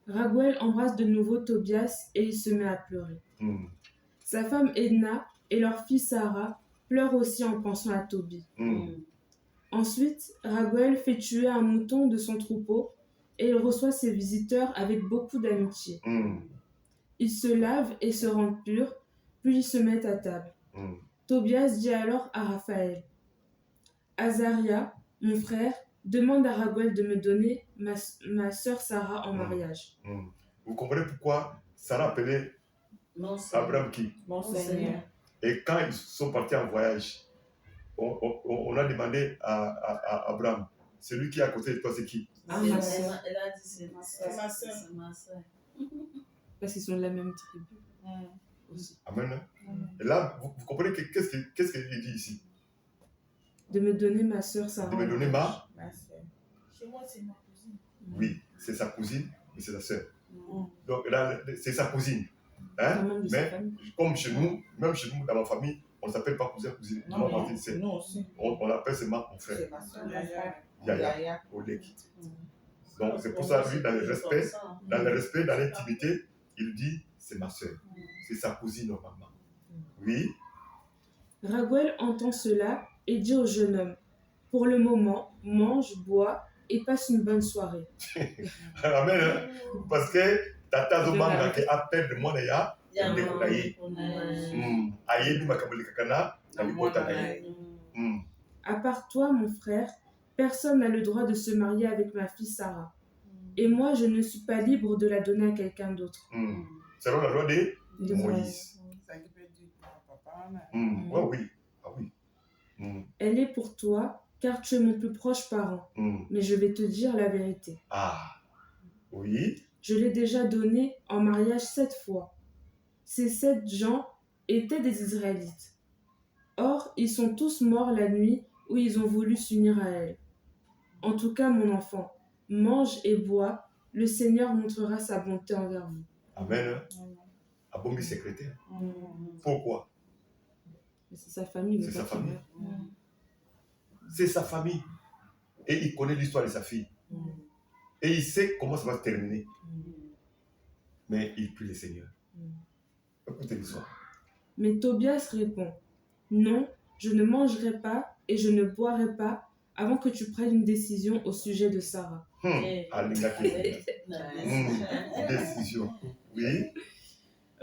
Raguel embrasse de nouveau Tobias et il se met à pleurer. Sa femme Edna et leur fille Sarah pleurent aussi en pensant à Tobi. Ensuite, Raguel fait tuer un mouton de son troupeau et il reçoit ses visiteurs avec beaucoup d'amitié. Ils se lavent et se rendent purs, puis ils se mettent à table. Tobias dit alors à Raphaël « Azaria, mon frère, demande à Raguel de me donner ma sœur Sarah en mariage. » Vous comprenez pourquoi Sarah appelait Abraham qui? Mon Seigneur. Et quand ils sont partis en voyage, on a demandé à Abraham, celui qui est à côté de toi, c'est qui? Ah, C'est ma ma- soeur. Elle a dit c'est ma soeur. C'est ma sœur. C'est ma soeur. Parce qu'ils sont de la même tribu Mm. aussi. Amen. Hein. Et là, vous comprenez qu'est-ce qu'il dit ici? De me donner ma soeur Sarah. De me donner ma... Ma sœur. Chez moi, c'est ma cousine. Oui, c'est sa cousine, mais c'est sa sœur. Mm. Donc là, c'est sa cousine. Quand Hein? même de sa Mais famille. comme chez nous, même chez nous, dans ma famille, on ne s'appelle pas cousin, cousine. Non, Moi, mais c'est- nous aussi. on l'appelle seulement mon frère, C'est ma sœur. Yaya, Oleg. Mm. Donc c'est pour ça, lui, dans le respect, Comme ça. dans l'intimité, il dit, c'est ma soeur. C'est sa cousine, normalement. Oui, Raguel entend cela et dit au jeune homme, pour le moment, mange, bois et passe une bonne soirée. amen. Hein? Parce que tata zomanga ke appelle de moi ya Il y a ndeko na ye. Ayebi makambo lekakana na libota na ye. À part toi, mon frère, personne n'a le droit de se marier avec ma fille Sarah. Et moi, je ne suis pas libre de la donner à quelqu'un d'autre. Selon la loi de De Moïse. Ça qui peut dire papa, Ouais, oui. Ah oui. Elle est pour toi, car tu es mon plus proche parent. Mais je vais te dire la vérité. Ah, oui. Je l'ai déjà donnée en mariage 7 fois. Ces 7 gens étaient des Israélites. Or, ils sont tous morts la nuit où ils ont voulu s'unir à elle. En tout cas, mon enfant, mange et bois, le Seigneur montrera sa bonté envers vous. Amen. Abombi secrétaire. Pourquoi? C'est sa famille. C'est sa pas qu'il famille. meurt. C'est sa famille. Et il connaît l'histoire de sa fille. Et il sait comment ça va se terminer. Mais il prie le Seigneur. Écoutez l'histoire. Mais Tobias répond, non, je ne mangerai pas et je ne boirai pas avant que tu prennes une décision au sujet de Sarah. Décision. Oui.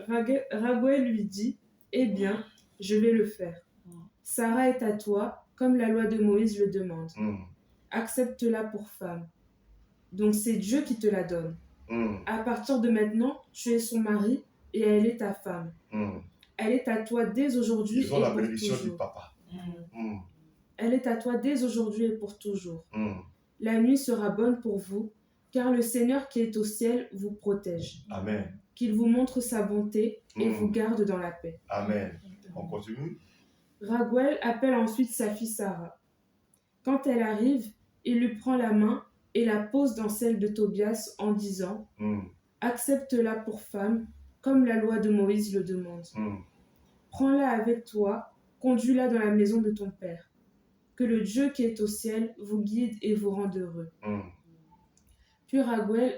Raguel lui dit, eh bien, je vais le faire. Sarah est à toi, comme la loi de Moïse le demande. Accepte-la pour femme. Donc c'est Dieu qui te la donne. À partir de maintenant, tu es son mari et elle est ta femme. Elle est à toi dès aujourd'hui et Ils ont la pour bénédiction du toujours. papa. Elle est à toi dès aujourd'hui et pour toujours. La nuit sera bonne pour vous, car le Seigneur qui est au ciel vous protège. Amen. Qu'il vous montre sa bonté et vous garde dans la paix. Amen. On continue. Raguel appelle ensuite sa fille Sarah. Quand elle arrive, il lui prend la main et la pose dans celle de Tobias en disant « Accepte-la pour femme, comme la loi de Moïse le demande. Prends-la avec toi, conduis-la dans la maison de ton père. Que le Dieu qui est au ciel vous guide et vous rende heureux. » Puis Raguel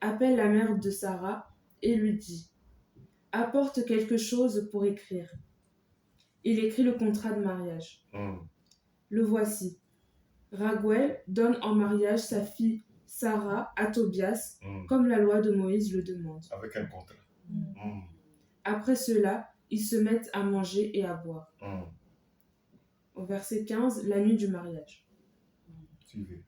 appelle la mère de Sarah et lui dit « Apporte quelque chose pour écrire. » Il écrit le contrat de mariage. Le voici. Raguel donne en mariage sa fille Sarah à Tobias, comme la loi de Moïse le demande. Avec un contrat. Après cela, ils se mettent à manger et à boire. Au verset 15, la nuit du mariage. Suivez.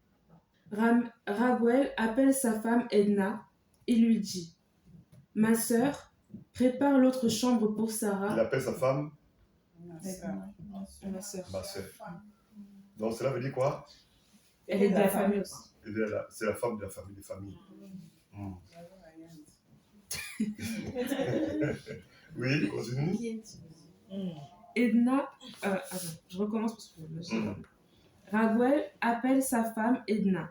Raguel appelle sa femme Edna et lui dit « Ma sœur, prépare l'autre chambre pour Il Sarah. appelle sa femme Ma sœur. ma soeur. Donc cela veut dire quoi? Elle est de la famille aussi. C'est la femme de la famille des familles. Oui, continue. Edna, attends, je recommence parce que je me suis Raguel appelle sa femme Edna.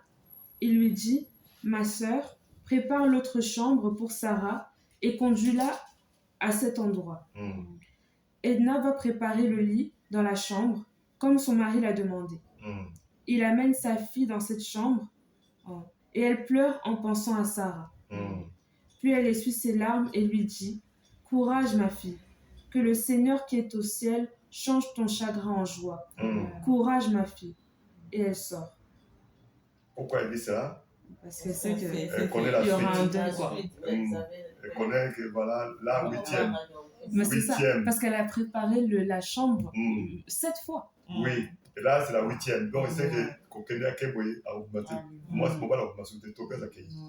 Il lui dit « Ma sœur, prépare l'autre chambre pour Sarah et conduis-la à cet endroit. » Edna va préparer le lit dans la chambre, comme son mari l'a demandé. Il amène sa fille dans cette chambre et elle pleure en pensant à Sarah. Puis elle essuie ses larmes et lui dit « Courage, ma fille, que le Seigneur qui est au ciel change ton chagrin en joie. Courage, ma fille. » Et elle sort. Pourquoi elle dit cela? Parce qu'elle sait Elle connaît la qu'il y aura un suite. deuil, quoi. Elle connaît que voilà, la huitième. Mais c'est ça, Huitième. parce qu'elle a préparé la chambre 7 fois. Oui, et là c'est la huitième. Donc il sait que Kokene a Keboye a augmenté. Moi, c'est pour la augmentation de Tokas à Kéhi.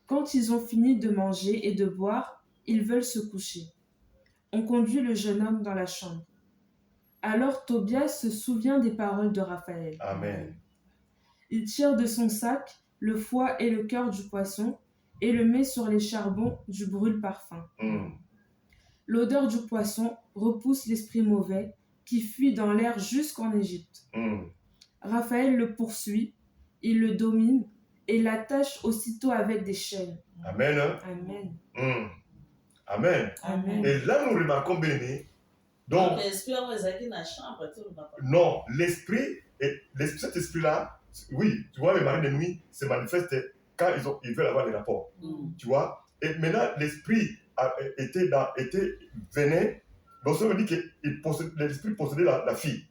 Quand ils ont fini de manger et de boire, ils veulent se coucher. On conduit le jeune homme dans la chambre. Alors Tobias se souvient des paroles de Raphaël. Amen. Il tire de son sac le foie et le cœur du poisson et le met sur les charbons du brûle-parfum. L'odeur du poisson repousse l'esprit mauvais qui fuit dans l'air jusqu'en Égypte. Raphaël le poursuit, il le domine et l'attache aussitôt avec des chaînes. Amen. Amen. Amen. Amen. Et là, nous remarquons bien aimé. Donc, non, l'esprit, cet esprit-là, oui, tu vois, les marins de nuit se manifestent quand ils veulent avoir des rapports. Tu vois? Et maintenant, l'esprit venait, donc ça veut dire que l'esprit possédait la fille.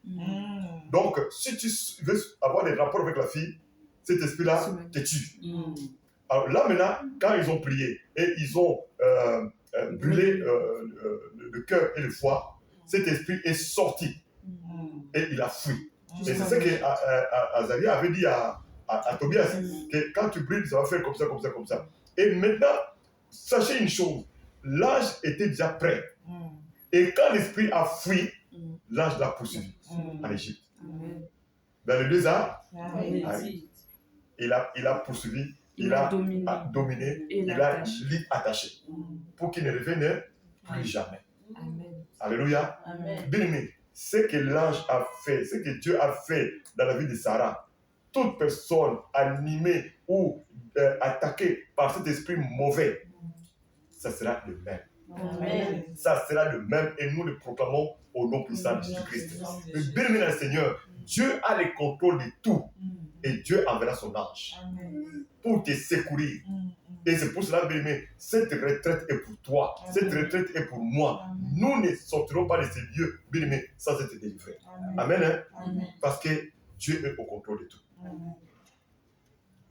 Donc, si tu veux avoir des rapports avec la fille, cet esprit-là te tue. Alors là, maintenant, quand ils ont prié et ils ont brûlé le cœur et le foie, cet esprit est sorti et il a fui. Et c'est ce que Azaria avait dit à Tobias, que quand tu brûles, ça va faire comme ça, comme ça, comme ça. Et maintenant, sachez une chose, l'ange était déjà prêt. Et quand l'esprit a fui, l'ange l'a poursuivi en Égypte. Dans les 2 ans, il a poursuivi, il a dominé, il a attaché pour qu'il ne revienne plus jamais. Amen. Alléluia. Bien aimé, ce que l'ange a fait, ce que Dieu a fait dans la vie de Sarah, toute personne animée ou attaquée par cet esprit mauvais, ça sera le même. Amen. Ça sera le même et nous le proclamons au nom puissant de Jésus-Christ. Mais bien aimé dans le Seigneur, Dieu a le contrôle de tout et Dieu enverra son ange pour te secourir. Et c'est pour cela, bien aimé, cette retraite est pour toi, cette retraite est pour moi. Nous ne sortirons pas de ces lieux, bien aimé, sans être délivrés. Amen. Parce que Dieu est au contrôle de tout.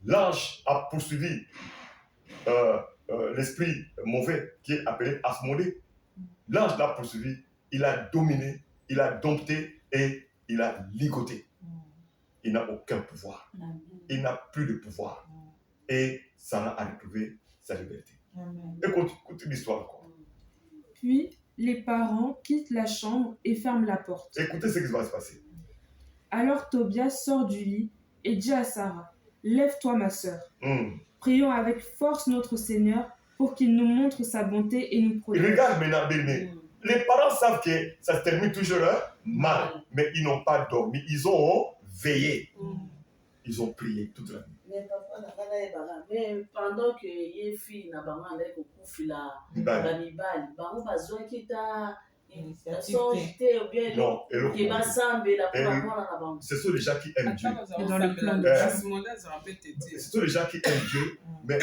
L'ange a poursuivi l'esprit mauvais qui est appelé Asmodée. L'ange l'a poursuivi, il a dominé, il a dompté et il a ligoté. Il n'a aucun pouvoir. Il n'a plus de pouvoir. Et Sarah a retrouvé sa liberté. Écoute l'histoire encore. Puis, les parents quittent la chambre et ferment la porte. Écoutez ce qui va se passer. Alors Tobias sort du lit et dit à Sarah, « Lève-toi, ma sœur. Prions avec force notre Seigneur pour qu'il nous montre sa bonté et nous protège. » Regarde maintenant, bien-aimé. Les parents savent que ça se termine toujours mal, mais ils n'ont pas dormi. Ils ont veillé. Ils ont prié toute la nuit. Mais pendant que les filles n'ont pas avec au coup la mibali, bango bazouan qui t'a sorti ou bien qui va s'embêter la ce sont les gens qui aiment Dieu. Et dans le plan de ce sont les gens qui aiment Dieu, mais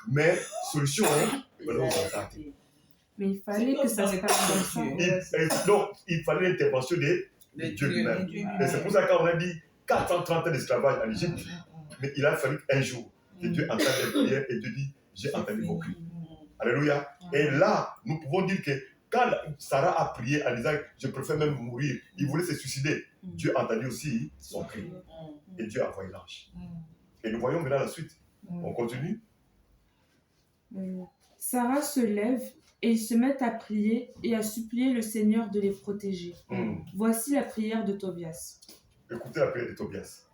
mais solution, mais il fallait que ça se passe comme ça. Donc, il fallait l'intervention de Dieu lui-même. Et c'est pour ça qu'on a dit 430 ans d'esclavage en Égypte, mais il a fallu un jour que Dieu entende les prières et Dieu dit, j'ai entendu vos cris. Alléluia. Et là, nous pouvons dire que quand Sarah a prié en disant, je préfère même mourir, il voulait se suicider, Dieu a entendu aussi son cri. Et Dieu a envoyé l'ange. Et nous voyons maintenant la suite. On continue. Sarah se lève et ils se mettent à prier et à supplier le Seigneur de les protéger. Voici la prière de Tobias. Écoutez la prière de Tobias.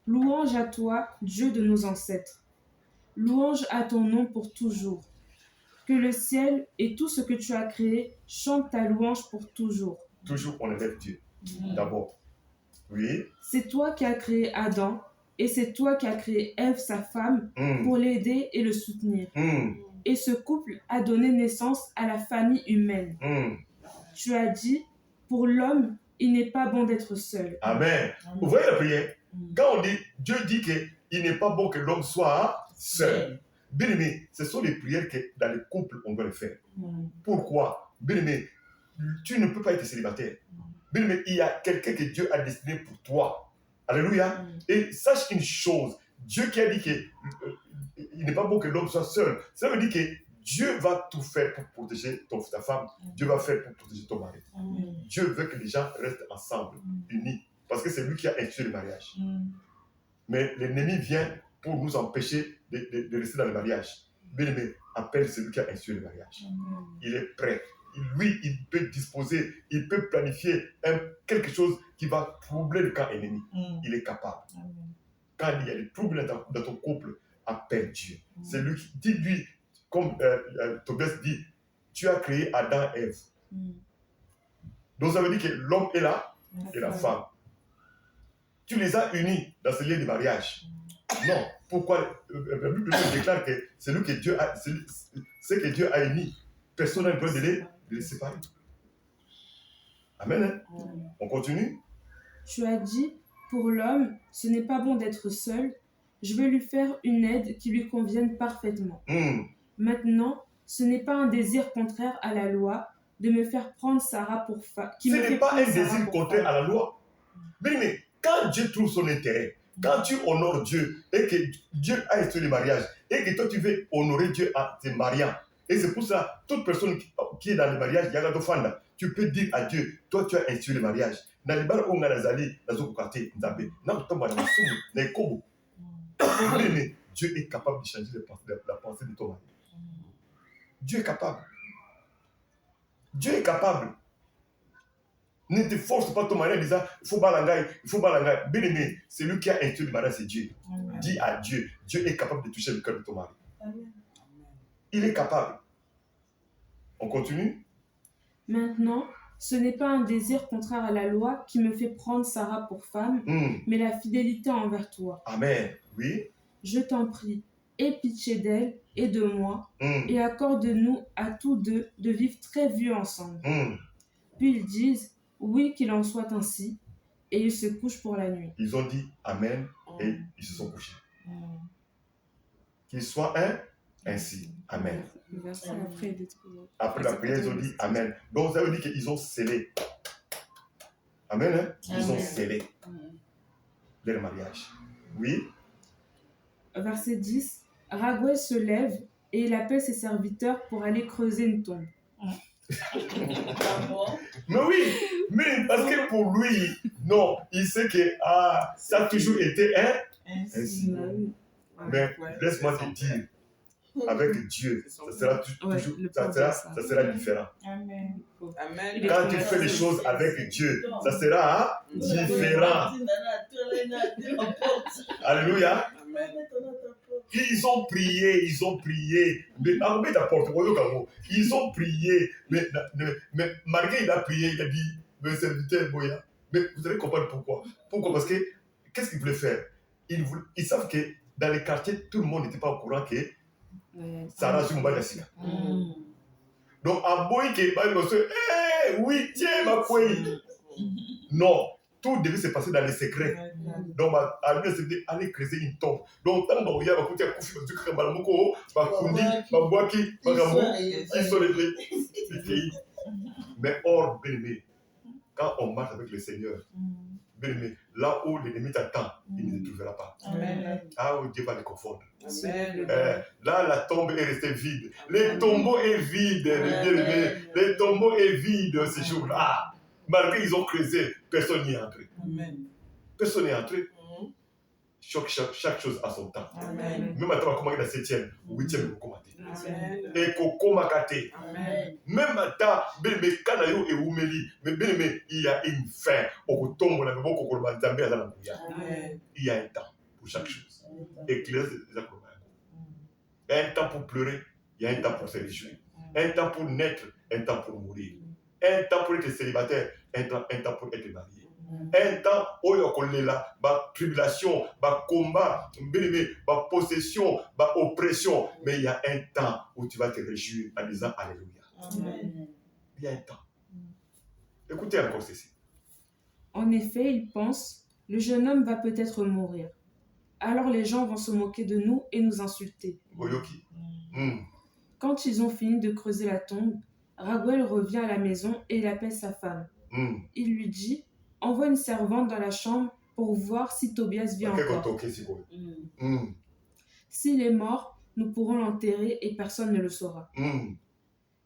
Louange à toi, Dieu de nos ancêtres. Louange à ton nom pour toujours. Que le ciel et tout ce que tu as créé chantent ta louange pour toujours. Toujours on élève Dieu. D'abord. Oui. C'est toi qui as créé Adam et c'est toi qui as créé Ève, sa femme, pour l'aider et le soutenir. Et ce couple a donné naissance à la famille humaine. Tu as dit, pour l'homme, il n'est pas bon d'être seul. Amen. Vous voyez la prière? Quand on dit, Dieu dit qu'il n'est pas bon que l'homme soit seul. Bien aimé, ce sont les prières que dans le couple, on doit les faire. Pourquoi? Bien aimé, tu ne peux pas être célibataire. Bien aimé, il y a quelqu'un que Dieu a destiné pour toi. Alléluia. Et sache une chose, Dieu qui a dit qu'il n'est pas bon que l'homme soit seul, ça veut dire que Dieu va tout faire pour protéger ta femme. Dieu va faire pour protéger ton mari. Dieu veut que les gens restent ensemble, unis. Parce que c'est lui qui a institué le mariage. Mais l'ennemi vient pour nous empêcher de rester dans le mariage. Bien-aimé, appelle celui qui a institué le mariage. Il est prêt lui, il peut disposer, il peut planifier quelque chose qui va troubler le camp ennemi. Il est capable. Quand il y a des troubles dans ton couple, appelle Dieu. C'est lui qui dit, lui, comme Tobias dit, tu as créé Adam et Ève. Donc ça veut dire que l'homme est là et la femme. Tu les as unis dans ce lien de mariage. Non. Pourquoi la Bible déclare que c'est lui que Dieu a, c'est que Dieu a uni. Personne n'a le droit de les séparer. Amen. Hein? On continue. Tu as dit, pour l'homme, ce n'est pas bon d'être seul. Je vais lui faire une aide qui lui convienne parfaitement. Maintenant, ce n'est pas un désir contraire à la loi de me faire prendre Sarah pour femme. Ce n'est pas un désir contraire à la loi. Mais quand Dieu trouve son intérêt, quand tu honores Dieu et que Dieu a institué le mariage et que toi tu veux honorer Dieu en te mariant, et c'est pour ça, toute personne qui est dans le mariage, tu peux dire à Dieu, toi tu as institué le mariage. Dieu est capable de changer la pensée de ton mari. Dieu est capable. Dieu est capable. Ne te force pas ton mari en disant il faut balangaï. Bien aimé, c'est lui qui a institué le mariage, c'est Dieu. Dis à Dieu, Dieu est capable de toucher le cœur de ton mari. Amen. Il est capable. On continue. Maintenant, ce n'est pas un désir contraire à la loi qui me fait prendre Sarah pour femme, mais la fidélité envers toi. Amen. Oui. Je t'en prie, aie pitié d'elle et de moi, et accorde-nous à tous deux de vivre très vieux ensemble. Puis ils disent, oui, qu'il en soit ainsi, et ils se couchent pour la nuit. Ils ont dit Amen, et ils se sont couchés. Qu'il soit ainsi. Amen. Après la prière, ils ont dit Amen. Donc ça veut dire qu'ils ont scellé. Amen. Hein? Ils ont scellé leur mariage. Oui. Verset 10. Raguel se lève et il appelle ses serviteurs pour aller creuser une tombe. Mais oui, mais parce que pour lui, non, il sait que ça a toujours été ainsi. Mais laisse-moi te dire, avec Dieu, ça sera toujours, ça sera différent. Amen. Quand tu fais les choses avec Dieu, ça sera différent. Alléluia. Ils ont prié. Mais ils ont prié. Mais malgré il a prié, il a dit, mais serviteur Boya. Mais vous allez comprendre pourquoi. Pourquoi? Parce que, qu'est-ce qu'ils voulaient faire? Ils savent que dans les quartiers, tout le monde n'était pas au courant que Sarah Zumba Yassina. Donc, à Boy, oui, tiens, ma couille. Non. Tout devait se passer dans les secrets. Donc, à lui, c'était aller creuser une tombe. Donc, tant que vous avez écouté un coup de fil, mais or, bien-aimé, quand on marche avec le Seigneur, bien-aimé, là où l'ennemi t'attend, il ne te trouvera pas. Amen. Ah, Dieu va les confondre. Amen. Là, la tombe est restée vide. Le tombeau est vide, bien-aimé. Le tombeau est vide ce jour-là. Malgré qu'ils ont creusé, personne n'y est entré. Amen. Personne n'est entré. Chaque chose a son temps. Amen. Même à toi, comment il a 7e, 8e, vous commentez. Amen. Et comment makate. Amen. Même à ta, mais Kanayo et Oumeli, mais il y a une fin. Il y a un temps pour chaque chose. Et il y a un temps pour pleurer, il y a un temps pour se réjouir. Un temps pour naître, un temps pour mourir. Un temps pour être célibataire, un temps pour être marié. Un temps où il y a tribulation, combat, possession, oppression. Mais il y a un temps où tu vas te réjouir en disant Alléluia. Amen. Il y a un temps. Écoutez encore ceci. En effet, ils pensent, le jeune homme va peut-être mourir. Alors les gens vont se moquer de nous et nous insulter. Boyoki. Quand ils ont fini de creuser la tombe, Raguel revient à la maison et il appelle sa femme. Il lui dit, envoie une servante dans la chambre pour voir si Tobias vit encore. S'il est mort, nous pourrons l'enterrer et personne ne le saura.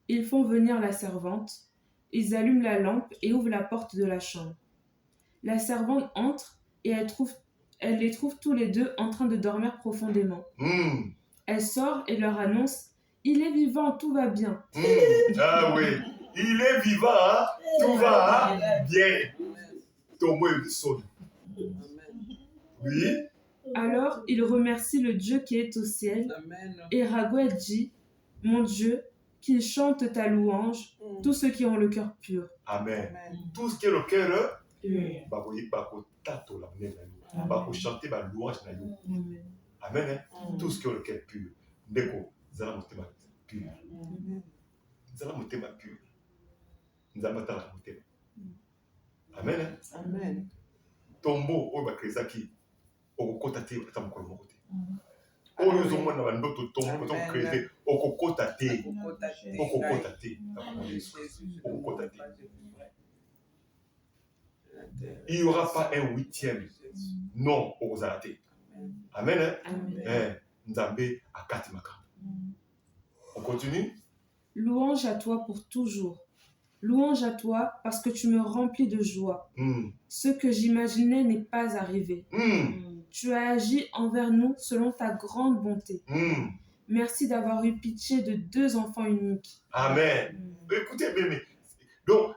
Ils font venir la servante, ils allument la lampe et ouvrent la porte de la chambre. La servante entre et elle les trouve tous les deux en train de dormir profondément. Elle sort et leur annonce, il est vivant, tout va bien. Ah oui, Il est vivant, hein? Tout va bien. Ton mot est sonne. Oui. Alors il remercie le Dieu qui est au ciel. Amen. Et Raguel dit, mon Dieu, qu'ils chantent ta louange, tous ceux qui ont le cœur pur. Amen. Amen. Tout ce qui est le cœur, Pur. chanter ma louange. Amen. Amen. Tout ce qui est le cœur pur. Ndeko, zala motema pur. Zala motema pur. Nzamba tala motema. Amen. Amen. Tombo oyo bakrezaki okokota te ata mokolo moko te. Oyo ozomona bandoto tombo tokreze okokota te. Okokota te. Okokota te. Il n'y aura pas un 8e. Non, okozala te. Amen. Amen. Nzambe akati makambo. On continue. Louange à toi pour toujours. Louange à toi parce que tu me remplis de joie. Ce que j'imaginais n'est pas arrivé. Tu as agi envers nous selon ta grande bonté. Merci d'avoir eu pitié de 2 enfants uniques. Amen. Écoutez bien, donc,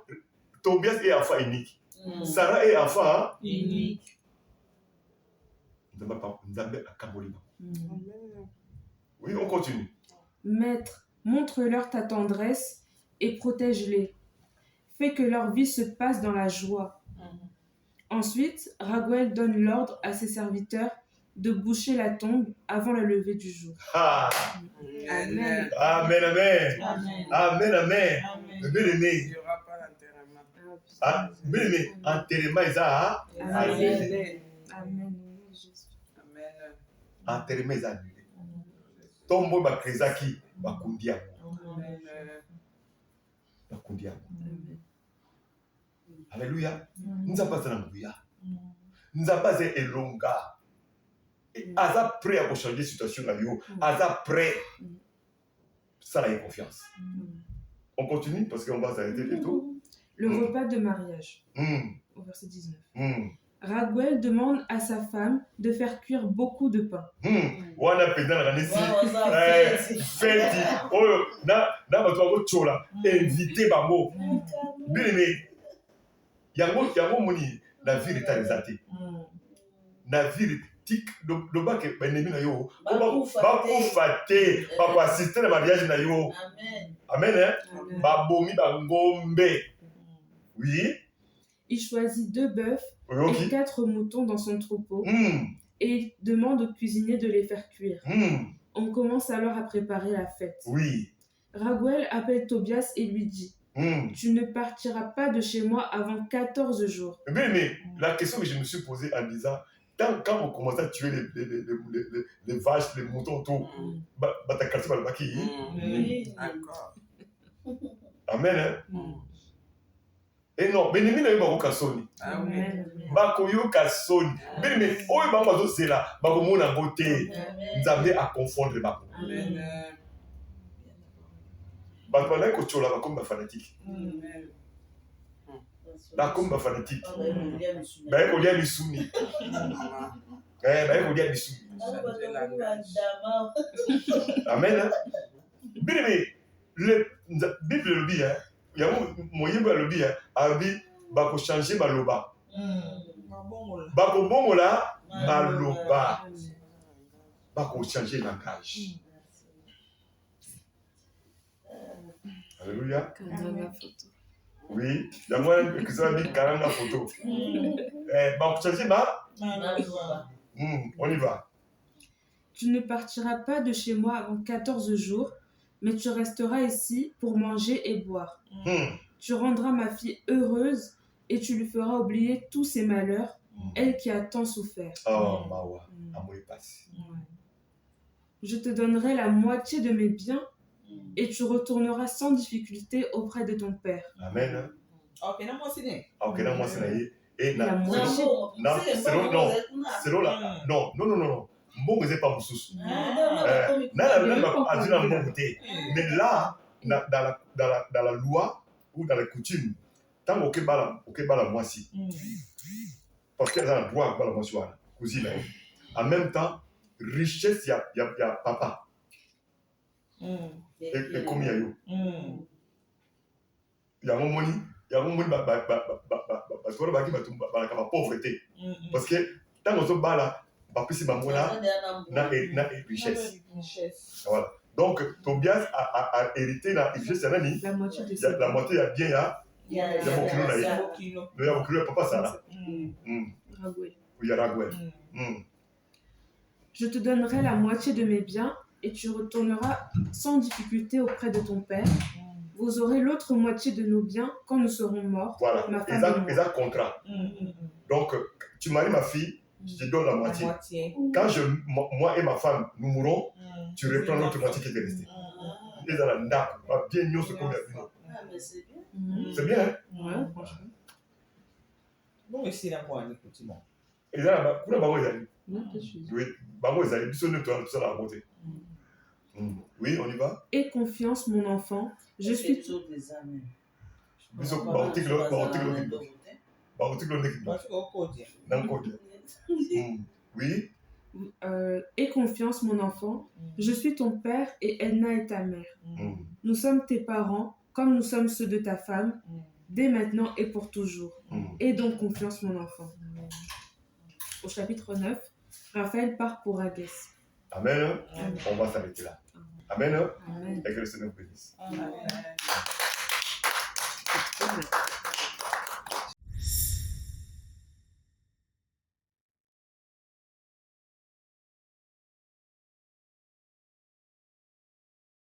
Tobias est enfant unique. Sarah est enfant unique. Oui, on continue. Maître, montre-leur ta tendresse et protège-les. Fais que leur vie se passe dans la joie. Ensuite, Raguel donne l'ordre à ses serviteurs de boucher la tombe avant le lever du jour. Amen. Amen, amen. Amen, amen. Bien-aimé. Il n'y aura pas d'enterrement. Bien-aimé, enterrement est ça. Amen. Amen. Amen. Enterrement est annulé. Tombo bakrezaki bakundia. Amen. Bakundia. Alléluia. Nous avons passé dans le bouillard. Nous avons passé elonga. Aza prêt à changer la situation là. Aza prêt. Ça a confiance. On continue parce qu'on va s'arrêter bientôt. Le repas de mariage. Au verset 19. Raguel demande à sa femme de faire cuire beaucoup de pain. Wana penda na nesi. Feti. Oh, na bato ba chola. Inviter bango. Bien-aimé. Yango moni la vie est arrêtée. La vie tik do ba ke benemi na yo. Ba ku fate, ba ko assister na mariage na yo. Amen. Amen. Ba bomi ba ngombe. Oui. Il choisit 2 bœufs et 4 moutons dans son troupeau et il demande au cuisinier de les faire cuire. On commence alors à préparer la fête. Oui. Raguel appelle Tobias et lui dit tu ne partiras pas de chez moi avant 14 jours. Mais la question que je me suis posée en disant quand on commence à tuer les vaches, les moutons, tout, ta quartier va le baki. Oui. Encore. Amen. Et non, mais Nemi n'a eu pas de Amen. Bakoyo kasoni. Mais oyo ba mazo zela, ba ko mona ngote. Nzambe a confondre ba. Amen. Ba ko na ko chola ba comme ba fanatique. Amen. Ba comme ba fanatique. Ba Ba ko lia misuni. Ba ko lia misuni. Amen. Mais le Bible le dit hein. Il y a moyen de le dire, ba ko changer baloba. Ba ko bongola baloba. Ba ko changer langage. Alléluia. Oui, il y a moyen que ça dit karanga photo. Ba ko changer baloba. On y va. Tu ne partiras pas de chez moi avant 14 jours, mais tu resteras ici pour manger et boire. Tu rendras ma fille heureuse et tu lui feras oublier tous ses malheurs, elle qui a tant souffert. Oh, mawa, amour passe. Je te donnerai la moitié de mes biens et tu retourneras sans difficulté auprès de ton père. Amen. Ok, non, moi, c'est Ok, non, moi, c'est et la moitié. Non. Mbongo c'est pas mususu. Mais là, dans la loi ou dans la coutume, tant que la moitié. Parce qu'elle a le droit à la moitié, cousine. En même temps, richesse, il y a papa. Et comme il y a eu. yango moni bato wana baki balaka bapauvreté parce que ntango ozobala bapesi bango na richesse. Voilà. Donc Tobias a hérité la richesse ya nani, la moitié ya bien ya mokilo na ye, ya mokilo ya papa Sarah. Oui, ya Raguel. Je te donnerai la moitié de mes biens et tu retourneras sans difficulté auprès de ton père. Vous aurez l'autre moitié de nos biens quand nous serons morts. Voilà, ma femme et moi. Contrat. Donc, tu maries ma fille, je te donne la moitié. Quand moi et ma femme, nous mourrons, tu reprends l'autre moitié qui est restée. Et dans la nappe, bien mieux ce qu'on a vu. C'est bien. C'est bien, hein? Ouais, franchement. Bon, mais c'est la moitié, effectivement. Et là, pour la bango, Oui, bango, ils allaient, tout ça la raconter. Oui, on y va. Aie confiance, mon enfant. Je suis. Des amis. Oui. Aie confiance, mon enfant. Je suis ton père et Edna est ta mère. Nous sommes tes parents, comme nous sommes ceux de ta femme, dès maintenant et pour toujours. Aie donc confiance, mon enfant. Au chapitre 9, Raphaël part pour Agès. Amen. On va s'arrêter là. Amen. Amen. Et que le Seigneur bénisse. Amen. Amen.